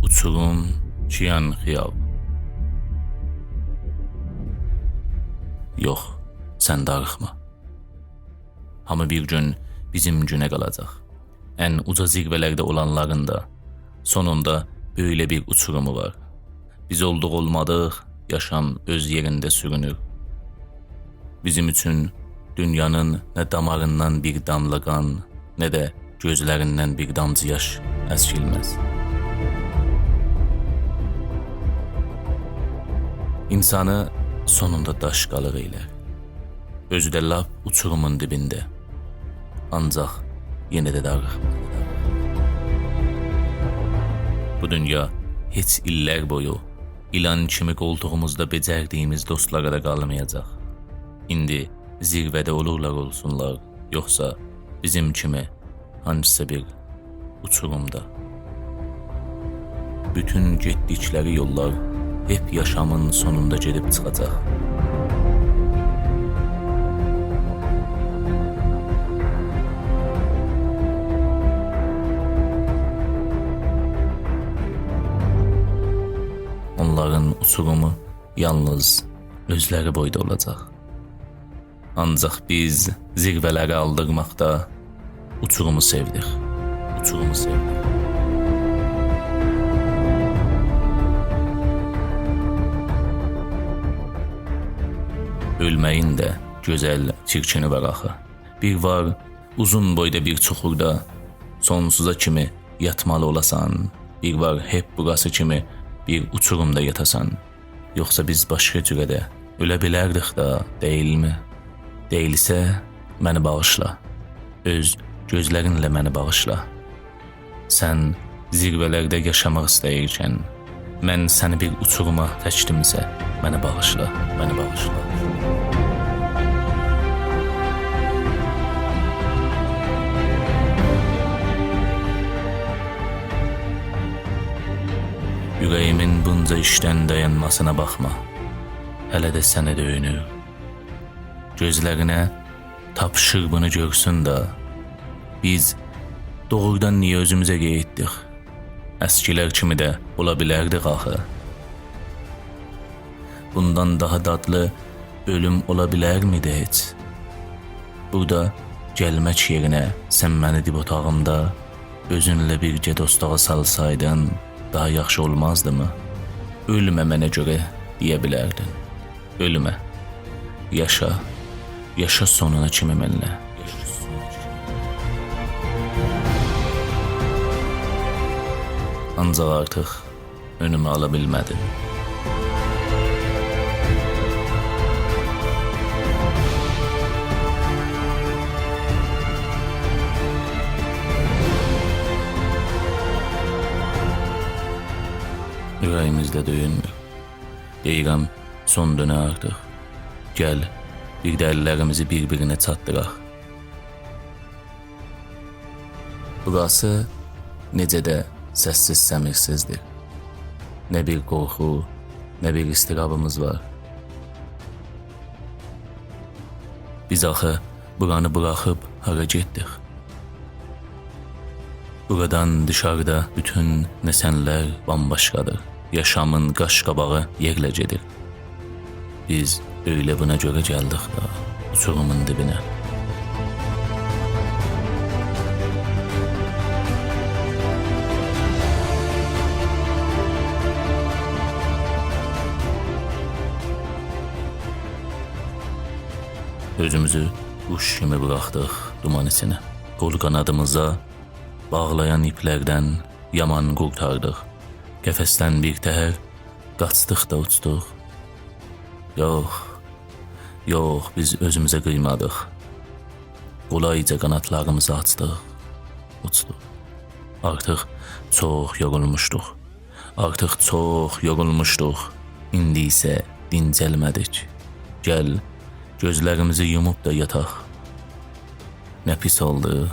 uçurum, çiyan xiyab. Yox, sən darıxma. Hamı bir gün bizim günə qalacaq. Ən uca zirvələrdə olanların da sonunda böyle bir uçurumu var. Biz olduq olmadıq, yaşam öz yerində sürünür. Bizim üçün dünyanın nə damarından bir damla qan, nə də gözlərindən bir damcı yaş əskilməz. İnsanı sonunda daş qalır eylər. Özü də lap uçurumun dibində. Ancaq yenə də darıxma. Bu dünya heç illər boyu ilan kimi qoltuğumuzda becərdiyimiz dostlara da qalmayacaq. İndi zirvədə olurlar olsunlar, yoxsa bizim kimi hansısa bir uçurumda. Bütün getdikləri yollar hep yaşamın sonunda gedib çıxacaq. Onların uçurumu yalnız özləri boyda olacaq. Ancaq biz zirvələri aldırmaqda uçurumu sevdik. Uçurumu sevdik. Ölməyin də gözəl çirkini var axı. Bir var uzun boyda bir çuxurda sonsuza kimi yatmalı olasan. Bir var hep burası kimi bir uçurumda yatasan. Yoxsa biz başqa cürə də ölə bilərdik da, deyilmi? Deyilsə məni bağışla. Öz gözlərinlə məni bağışla. Sən zirvələrdə yaşamaq istəyirkən, mən səni bir uçuruma təkdimsə, məni bağışla, məni bağışla. Yüreğimin bunca işten dayanmasına bakma. Hələ də sənə döyünür. Gözlərinə tapışır bunu görsün da. Biz doğrudan niyə özümüzə geyitdik? Əskilər kimi də ola bilərdik axı. Bundan daha dadlı ölüm ola bilərmiydi heç? Burada gəlmək yerinə sən məni dib otağımda özünlə birgə dostağa salsaydın, daha yaxşı olmazdı mı? Ölmə mənə görə deyə bilərdin. Ölmə. Yaşa. Yaşa sonuna kimi mənlə. Ancaq artıq önümü ala bilmədim. Yüreğimizdə döyünmür. Deyirəm, son dönə artıq. Gəl, bir də əllərimizi bir-birinə çatdıraq. Burası necə də səssiz səmirsizdir. Nə bir qorxu, nə bir istirabımız var. Biz axı buranı buraxıb hara getdik? Buradan dışarıda bütün nəsənlər bambaşqadır. Yaşamın qaş-qabağı yerlə gedir. Biz öyle buna görə gəldik da, uçurumun dibinə. Özümüzü quş kimi bıraxdıq duman içinə. Qol qanadımıza bağlayan iplərdən yaman qurtardıq. Qəfəsdən bir təhər qaçdıq da uçduq. Yox, yox, biz özümüzə qıymadıq. Qolayca qanatlarımızı açdıq, uçduq. Artıq çox yorulmuşduq. Artıq çox yorulmuşduq. İndi isə dincəlmədik. Gəl, gözlərimizi yumub da yataq. Nə pis oldu.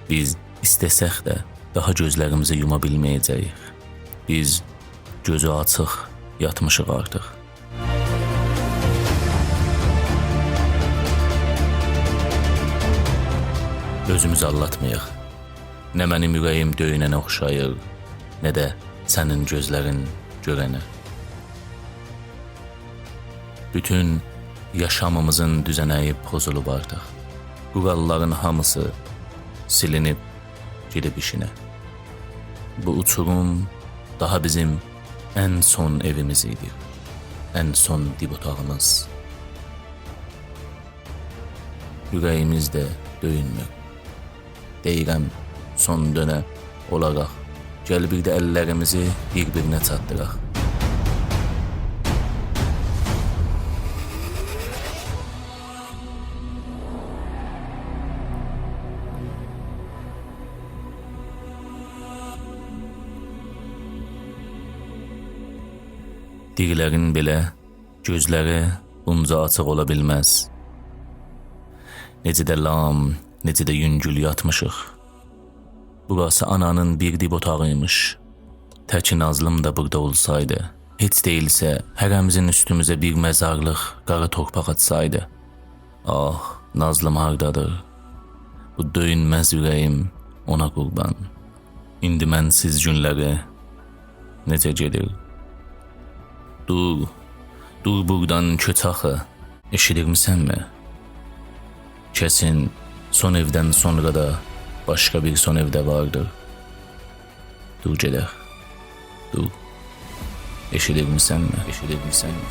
Biz istəsək də daha gözlərimizi yuma bilməyəcəyik. Biz gözü açıq yatmışıq artıq. Özümüzü allatmayıq. Nə mənim ürəyim döyünənə oxşayır, nə də sənin gözlərin görəni. Bütün yaşamımızın düzənəyi pozulub artıq. Quralların hamısı silinib gedib işinə. Bu uçurum daha bizim ən son evimiz idi. Ən son dib otağımız. Ürəyimiz də döyünmür. Deyirəm, son dönə olaraq, gəl bir də əllərimizi bir-birinə çatdıraq. Dirilərin belə gözləri bunca açıq ola bilməz. Necə də lam, necə də yüngül yatmışıq. Burası ananın bir dib otağıymış. Təki Nazlım da burada olsaydı, heç deyilsə hərəmizin üstümüzə bir məzarlıq, qara torpaq atsaydı. Ah, Nazlım hardadır? Bu döyünməz ürəyim ona qurban. İndi mənsiz günləri necə gedir? Dur, dur buradan köç axı, eşidirmisənmi? Kesin son evdən sonra da başqa bir son evdə vardır. Dur gedək, dur. Eşidirmisənmi? Eşidirmisənmi?